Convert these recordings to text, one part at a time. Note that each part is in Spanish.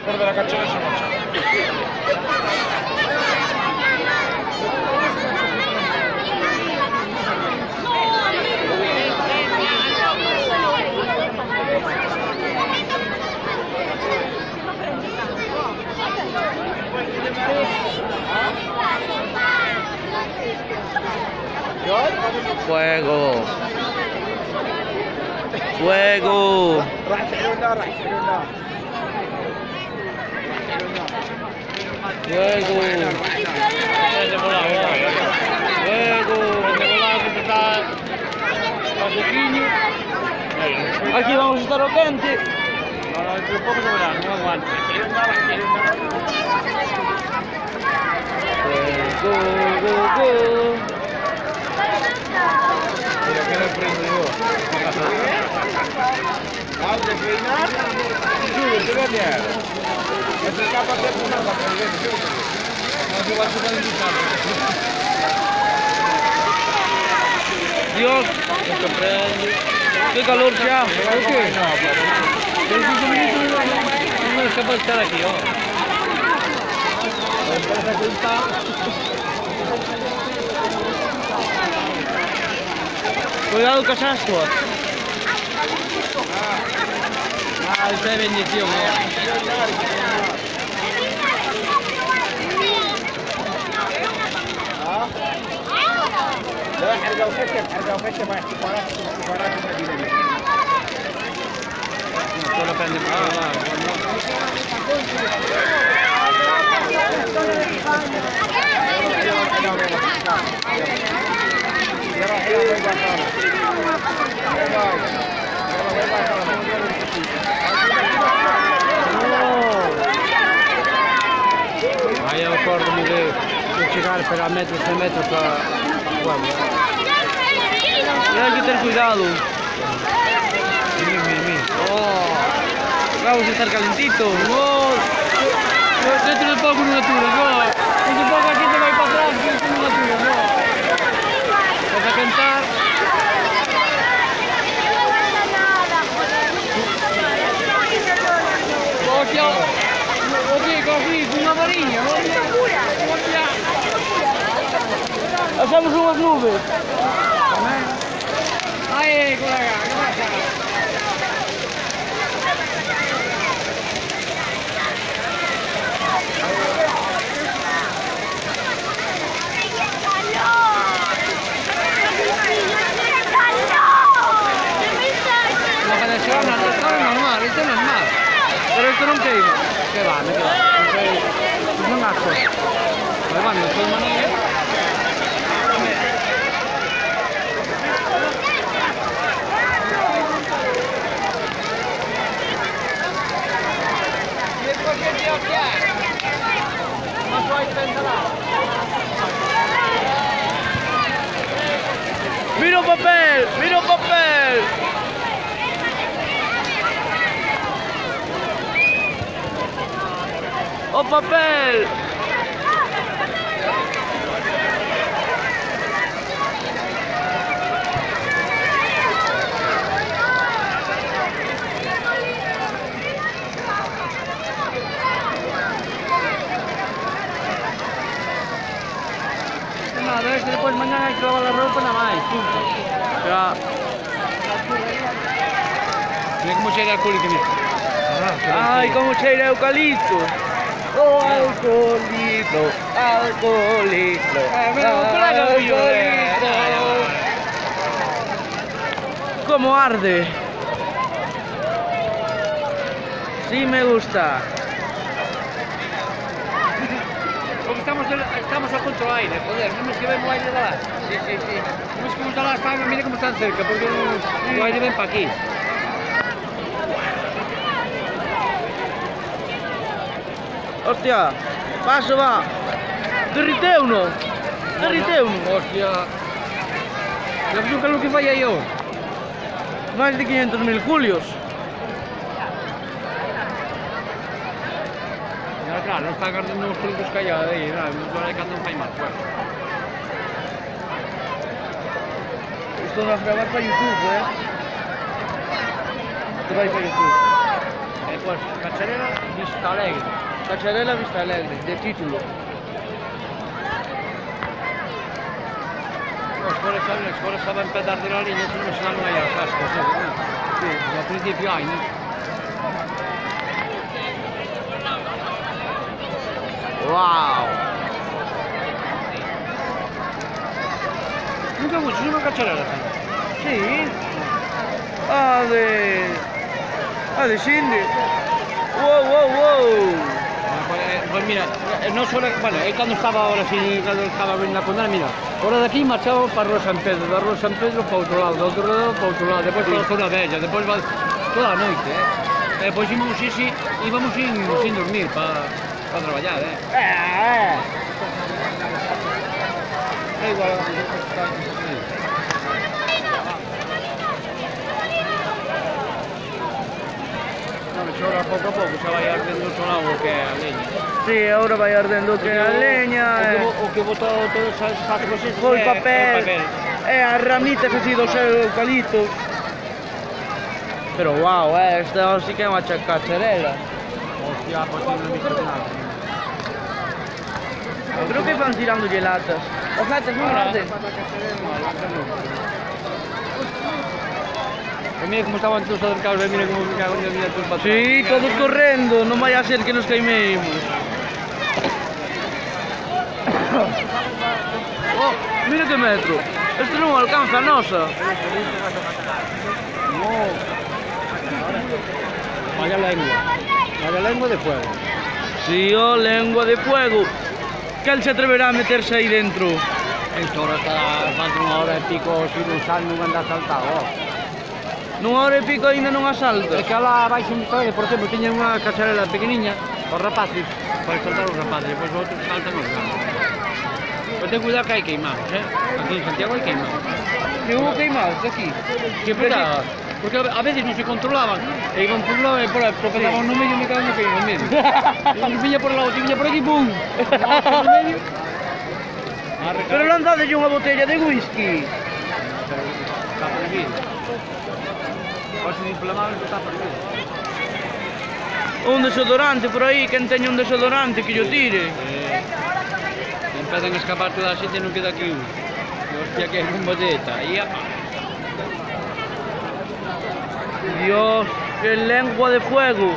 Por de la cachorra se marcha. Fuego. Fuego. Fuego. Aquí vamos a estar ao quente. Dentro de pouco no verán, non aguanto. Fuego. Mira, que le prendo yo. ¿Vas a peinar? Sube, te voy a liar. Entre capas de una capa de vez. No igual se pueden luchar. Dios, me sorprende. Qué calor ya. ¿Por qué? Pero 5 minutos no es capaz de estar aquí, ¿no? Cuidado con las ascuas. Esta es bendición, لا حرقة وفتة ما استفارات المدينة. Solo prende Aí eu acordo-me de chegar para metros e metros para o pueblo. E hay que ter cuidado. Oh, vamos a estar calentitos. Oh, dentro de poco no aturas, no. Dentro de poco aquí te vai para atrás, dentro no aturas, no. Vas a cantar. Cogí unha mariña, hacemos unhas nubes. Aí, colega, que pasa? La conexión esto es normal, esto es normal. Pero esto non queima. Que va, me queda. Es un asco. Pero bueno, de todas maneras. ¡Mira un papel! ¡Mira un papel! ¡Oh, papel! A ver si después mañana hay que lavar la ropa nada más, punto. Ya. Mira cómo cheira alcoholito, mira. Ay, cómo cheira eucalipto. Oh, alcoholito, alcoholito. Alcoholito. Cómo arde. Sí me gusta. Porque estamos a contra aire, joder, no es que vemos aire de las. Sí. No es como están las palmas, mira cómo están cerca, porque el aire ven para aquí. Hostia, paso va. Derrite uno. Hostia. ¿Sabes nunca lo que falla yo? Más de 500.000 julios. Claro, non está guardando os trucos callados aí, non vai cando fai mal, pues. Isto vai gravar para YouTube, Isto vai para YouTube. Pues Cacciarella Vista Alegre. Cacciarella Vista Alegre, de título. Scuola stava in pedar della linea, se non ce l'hanno mai alla festa, sì. Al principio hai, no? Wow! Nunca avuto, ci sono Cacciarella. Sì? Scendi! Wow! Pues mira, no solo, bueno, cuando estaba ahora sí, cuando estaba en la condena, mira, ahora de aquí marchamos para Rua San Pedro, de Rua San Pedro para otro lado, de otro lado para otro lado, después para la zona bella, después va toda la noche, Después íbamos sin dormir para trabajar, Da igual, ahora poco a poco se va a ir ardiendo solo lo que es leña. Sì, ora vai ardendo che la legna O che botó todo esas cosas. col papel a ramite così do eucalipto. Però wow, sta si chiama cacciarella. Hostia, pues no he visto nada. Creo che vanno tirando le latas. Las latas non arden. Mira cómo estaban todos acercados, mira cómo me cago en la vida todos para Sí, todos correndo, non vai a ser que nos caimemos. Oh, mira que metro. Este non alcanza a nosa. No. Vaya lengua de fuego. Sí, oh, lengua de fuego. ¿Quién se atreverá a meterse ahí dentro? Esto ahora está falta una hora y pico sin usar, nunca anda saltado. Nunha hora e pico ainda non asalta. É que lá vais un colega, por exemplo, tiña unha cacharela pequeniña, os rapaces, para saltar os rapaces, depois os outros saltan os grandes. Pero ten cuidado que hai queimados, Aquí en Santiago hai queimados. Que hubo queimados aquí. Siempre está, porque a veces non se controlaban, e iban por un lado e por aí, pero pasaban no medio e me cagan no medio. E viña por lado, viña por aquí, pum! No medio. Pero lanzadelle unha botella de whisky. Está prohibido. Pois inflamable está prohibido. Un desodorante por aí, quen teña un desodorante que yo tire. Empezan a escapar toda a xente, non queda aquí un. Hostia, que é un boteta. E apa. Dios, que lengua de fuego.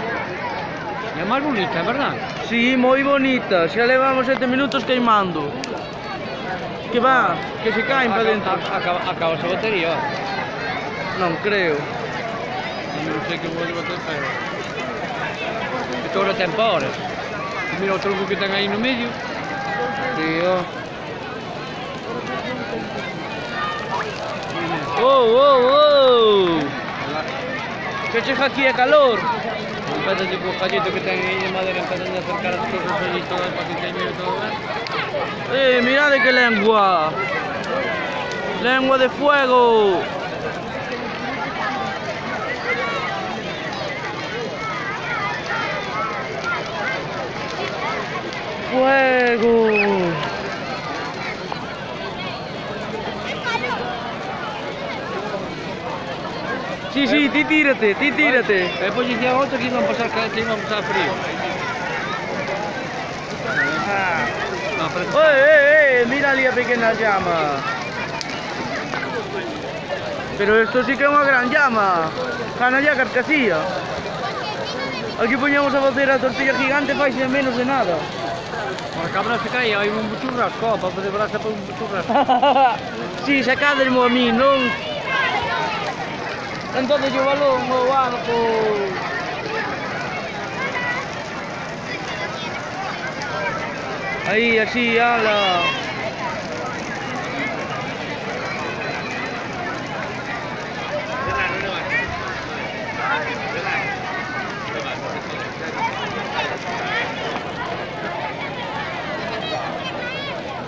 É máis bonita, verdad? Sí, moi bonita. Xa levamos 7 minutos queimando. Que va, que se caen para dentro. Acaba a batería. Non creo. Non sei que vou bater, pero... Isto ahora ten horas. Mira o tronco que ten aí no medio. Tío. Oh! Que chega aquí a calor. Empezan con o gallito que ten aí de madera, empezan a acercar as cousas aí todas para que queime todo. Mirade que lengua. Lengua de fuego. Fuego. Sí, ti tírate. Despois dicía outro que iban pasar frío. No, pero... Mira ali a pequena llama. Pero esto sí que é unha gran llama. Gana ya carcasía. Aquí poñamos a facer a tortilla gigante, faise menos de nada. Por a cabra se cae, hai un churrasco, para poder brasa para un churrasco. Si, sacádemo a mí, non? Entonces yo balón o banco. Aí, así, ala.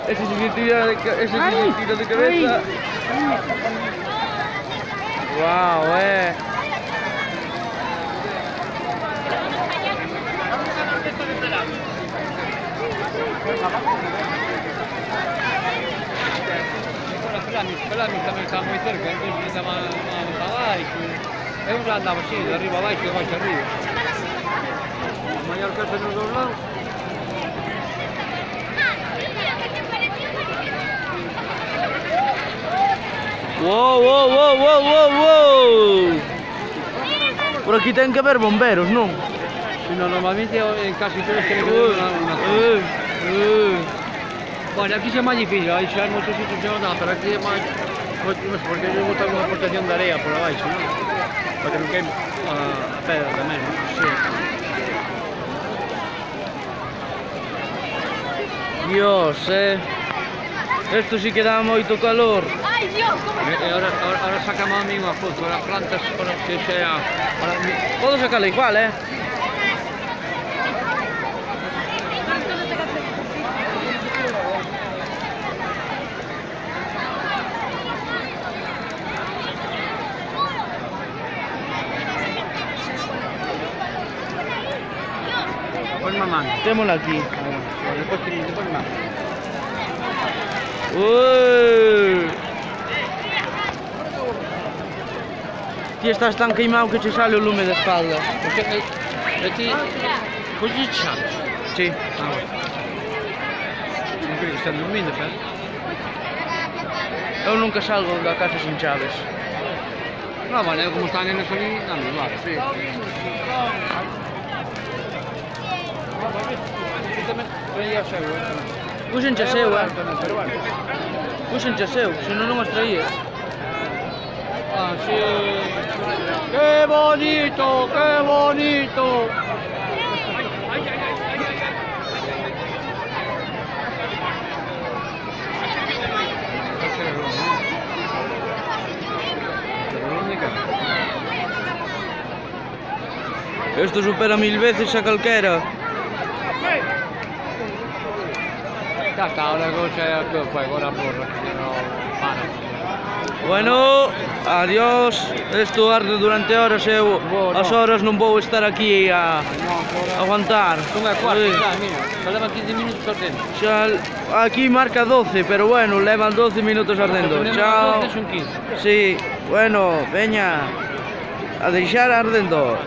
Ese sí que tira de cabeza. Wow, Pelami tamén está moi cerca, entonces anda a baixo. Eu já andaba así, de arriba a baixo, de baixo a arriba. Mallorca está nos dos lados. Wow, wow, wow, wow, wow, wow. Por aquí tienen que haber bomberos, ¿no? Si no, normalmente en casi todos tiene que haber una Bueno, aquí é máis difícil, aí xa en moitos sitios xa nada, pero aquí é máis porque eu botar unha protección de area por abaixo, non? Para que non queime a pedra tamén, non? Sí. Dios, esto sí que dá moito calor. Ay, Dios, ¿cómo E ahora sacamos a mí unha foto, as plantas para que sea... Podo sacarla igual, Pon má mano. Témola aquí. Despois má. Ti estás tan queimado que che sale o lume da espalda. E ti... Pois ti chaves? Sí. Ah, bueno. Non creo que están dormindo, xa. Eu nunca salgo da casa sin chaves. No, vale, como están en eso ali, dame, vale, sí. Puxenche seu, Puxenche seu, senón non as traías. Ah, sí. ¡Qué bonito! ¡Qué bonito! Esto supera 1000 veces a calquera. Ya está, ahora cosa que fue ahora porra, que no para. Bueno, adiós. Esto arde durante horas, eu as horas non vou estar aquí a aguantar. Son as cuartas, xa, mira, xa leva 15 minutos ardendo. Xa, aquí marca 12, pero bueno, levan 12 minutos ardendo. Chao. Son 15. Sí, bueno, veña, a deixar ardendo.